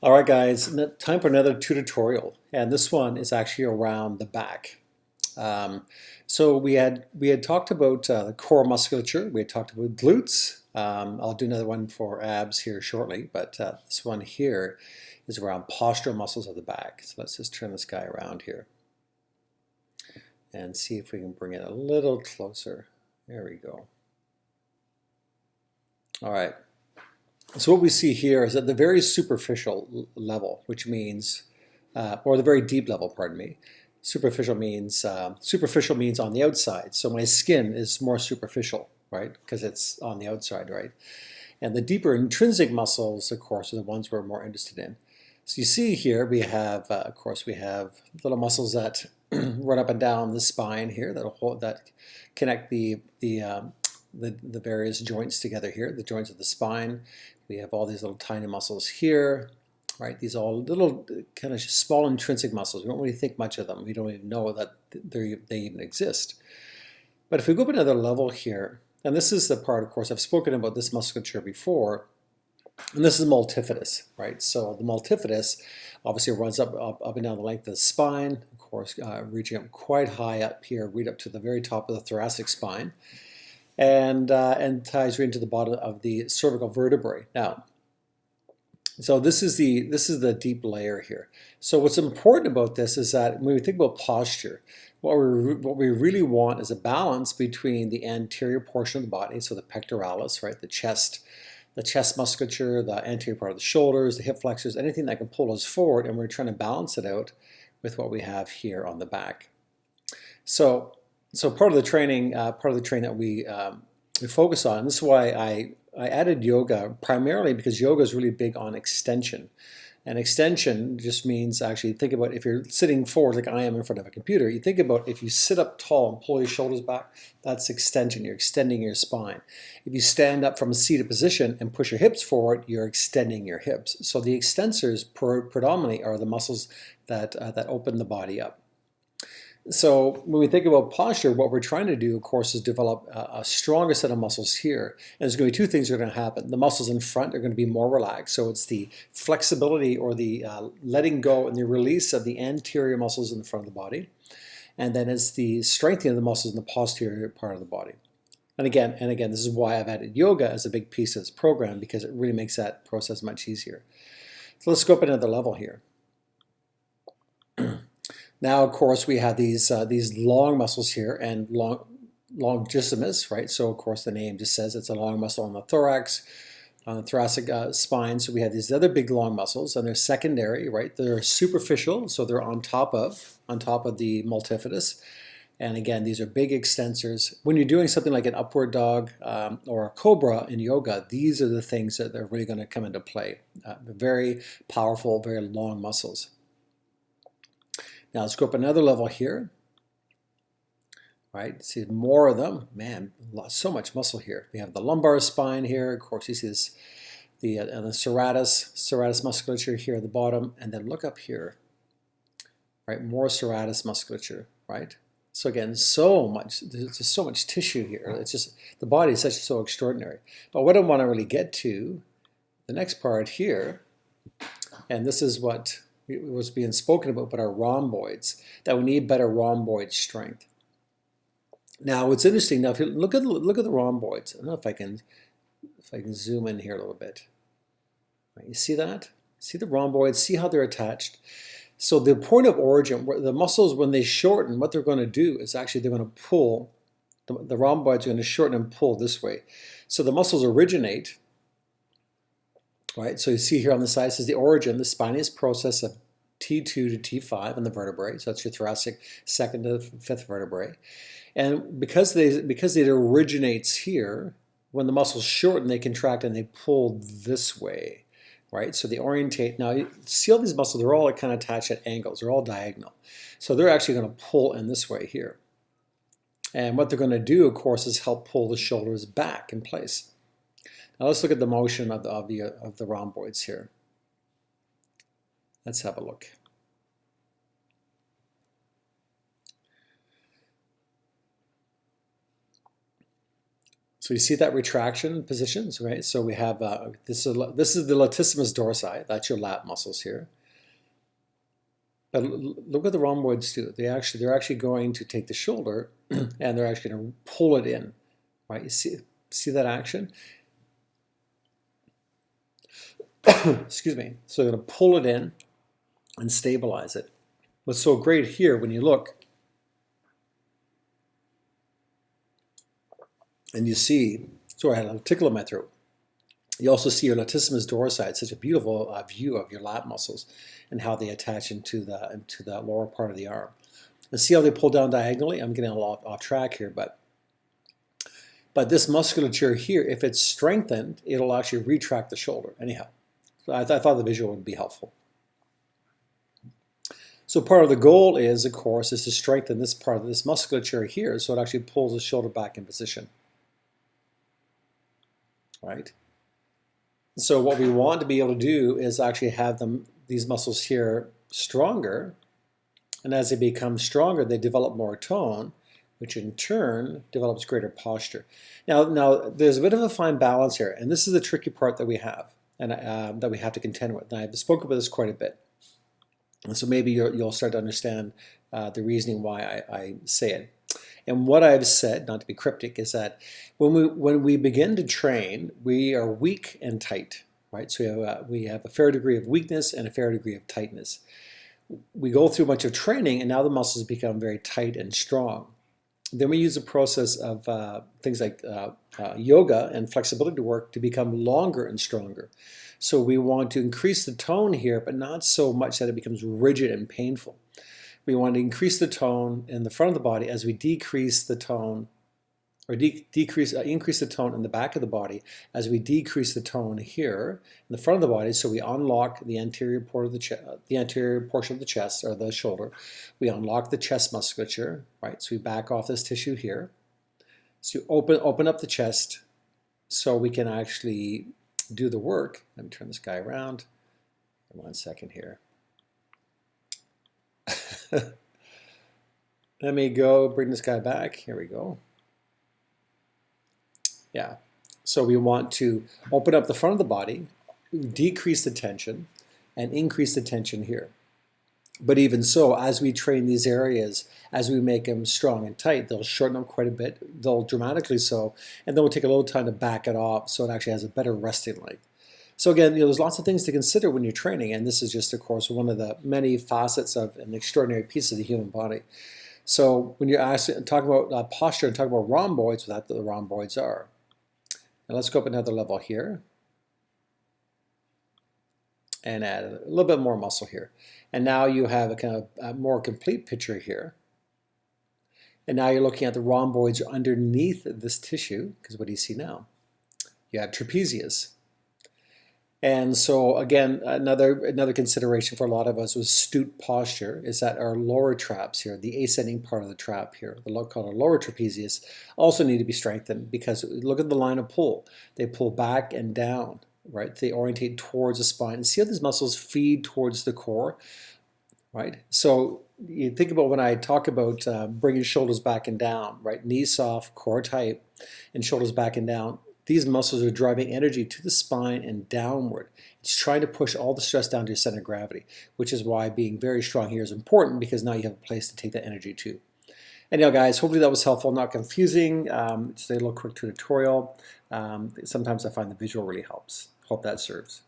All right, guys, time for another tutorial, and this one is actually around the back. So we had talked about the core musculature. We had talked about glutes. I'll do another one for abs here shortly, but this one here is around postural muscles of the back. So let's just turn this guy around here and see if we can bring it a little closer. There we go. All right. So what we see here is at the very superficial level, which means, or the very deep level, pardon me. Superficial means on the outside. So my skin is more superficial, right? Because it's on the outside, right? And the deeper intrinsic muscles, of course, are the ones we're more interested in. So you see here we have, of course, we have little muscles that run up and down the spine here that connect the various joints together here, the joints of the spine. We have all these little tiny muscles here, right? These are all little kind of small intrinsic muscles. We don't really think much of them. We don't even know that they even exist. But if we go up another level here, and this is the part, of course, I've spoken about this musculature before, and this is multifidus, right? So the multifidus obviously runs up and down the length of the spine, of course, reaching up quite high up here, right up to the very top of the thoracic spine. And ties right into the bottom of the cervical vertebrae. Now, so this is the deep layer here. So what's important about this is that when we think about posture, what we really want is a balance between the anterior portion of the body, so the pectoralis, right, the chest musculature, the anterior part of the shoulders, the hip flexors, anything that can pull us forward, and we're trying to balance it out with what we have here on the back. So part of the training that we focus on, this is why I added yoga, primarily because yoga is really big on extension. And extension just means, actually, think about if you're sitting forward like I am in front of a computer, you think about if you sit up tall and pull your shoulders back, that's extension. You're extending your spine. If you stand up from a seated position and push your hips forward, you're extending your hips. So the extensors predominantly are the muscles that open the body up. So when we think about posture, what we're trying to do, of course, is develop a stronger set of muscles here. And there's going to be two things that are going to happen. The muscles in front are going to be more relaxed. So it's the flexibility or the letting go and the release of the anterior muscles in the front of the body. And then it's the strengthening of the muscles in the posterior part of the body. And again, this is why I've added yoga as a big piece of this program, because it really makes that process much easier. So let's go up another level here. Now, of course, we have these long muscles here and longissimus, right? So, of course, the name just says it's a long muscle on the thorax, on the thoracic spine. So we have these other big long muscles, and they're secondary, right? They're superficial, so they're on top of the multifidus. And again, these are big extensors. When you're doing something like an upward dog or a cobra in yoga, these are the things that are really going to come into play. Very powerful, very long muscles. Now let's go up another level here, right? See more of them. Man, so much muscle here. We have the lumbar spine here. Of course, you see this, the serratus musculature here at the bottom, and then look up here, right? More serratus musculature, right? So again, there's just so much tissue here. It's just, the body is so extraordinary. But what I want to really get to, the next part here, and this is what was being spoken about, but our rhomboids, that we need better rhomboid strength. Now, what's interesting, now if you look at the rhomboids, I don't know if I can zoom in here a little bit. Right, you see that? See the rhomboids, see how they're attached. So the point of origin, where the muscles, when they shorten, what they're going to do is actually they're going to pull, the rhomboids are going to shorten and pull this way. So the muscles originate, right? So you see here on the side, it says the origin, the spinous process of T2 to T5 in the vertebrae. So that's your thoracic second to fifth vertebrae. And because it originates here, when the muscles shorten, they contract and they pull this way, right? So they orientate. Now, you see all these muscles, they're all kind of attached at angles. They're all diagonal. So they're actually going to pull in this way here. And what they're going to do, of course, is help pull the shoulders back in place. Now let's look at the motion of the rhomboids here. Let's have a look. So So you see that retraction positions, right? So we have, this is the latissimus dorsi, that's your lat muscles here. But look what the rhomboids do. They're actually going to take the shoulder and they're actually going to pull it in, right? You see that action? Excuse me. So they're going to pull it in and stabilize it. What's so great here, when you look, and you see, sorry, I had a tickle in my throat. You also see your latissimus dorsi. It's such a beautiful view of your lat muscles and how they attach into the lower part of the arm. And see how they pull down diagonally? I'm getting a lot off track here, but this musculature here, if it's strengthened, it'll actually retract the shoulder. Anyhow, so I thought the visual would be helpful. So part of the goal is, of course, is to strengthen this part of this musculature here so it actually pulls the shoulder back in position. Right? So what we want to be able to do is actually have these muscles here stronger, and as they become stronger, they develop more tone, which in turn develops greater posture. Now there's a bit of a fine balance here, and this is the tricky part that we have, and that we have to contend with. And I've spoken about this quite a bit, and so maybe you'll start to understand the reasoning why I say it. And what I've said, not to be cryptic, is that when we begin to train, we are weak and tight, right? So we have a fair degree of weakness and a fair degree of tightness. We go through much of training, and now the muscles become very tight and strong. Then we use a process of things like yoga and flexibility work to become longer and stronger. So we want to increase the tone here, but not so much that it becomes rigid and painful. We want to increase the tone in the front of the body as we decrease the tone, or increase the tone in the back of the body as we decrease the tone here in the front of the body. So we unlock the anterior part of the anterior portion of the chest or the shoulder. We unlock the chest musculature, right? So we back off this tissue here. So open up the chest so we can actually do the work. Let me turn this guy around. 1 second here. Let me go bring this guy back. Here we go. Yeah. So we want to open up the front of the body, decrease the tension, and increase the tension here. But even so, as we train these areas, as we make them strong and tight, they'll shorten up quite a bit. They'll dramatically so, and then we'll take a little time to back it off so it actually has a better resting length. So again, there's lots of things to consider when you're training, and this is just, of course, one of the many facets of an extraordinary piece of the human body. So when you're talking about posture and talking about rhomboids, what the rhomboids are. Now let's go up another level here and add a little bit more muscle here. And now you have a kind of a more complete picture here. And now you're looking at the rhomboids underneath this tissue, because what do you see now? You have trapezius. And so again, another consideration for a lot of us was astute posture is that our lower traps here, the ascending part of the trap here, called our lower trapezius, also need to be strengthened because look at the line of pull. They pull back and down, right? They orientate towards the spine. And see how these muscles feed towards the core, right? So you think about when I talk about bringing shoulders back and down, right? Knees soft, core tight, and shoulders back and down. These muscles are driving energy to the spine and downward. It's trying to push all the stress down to your center of gravity, which is why being very strong here is important because now you have a place to take that energy to. Anyhow, guys, hopefully that was helpful, not confusing. Just a little quick tutorial. Sometimes I find the visual really helps. Hope that serves.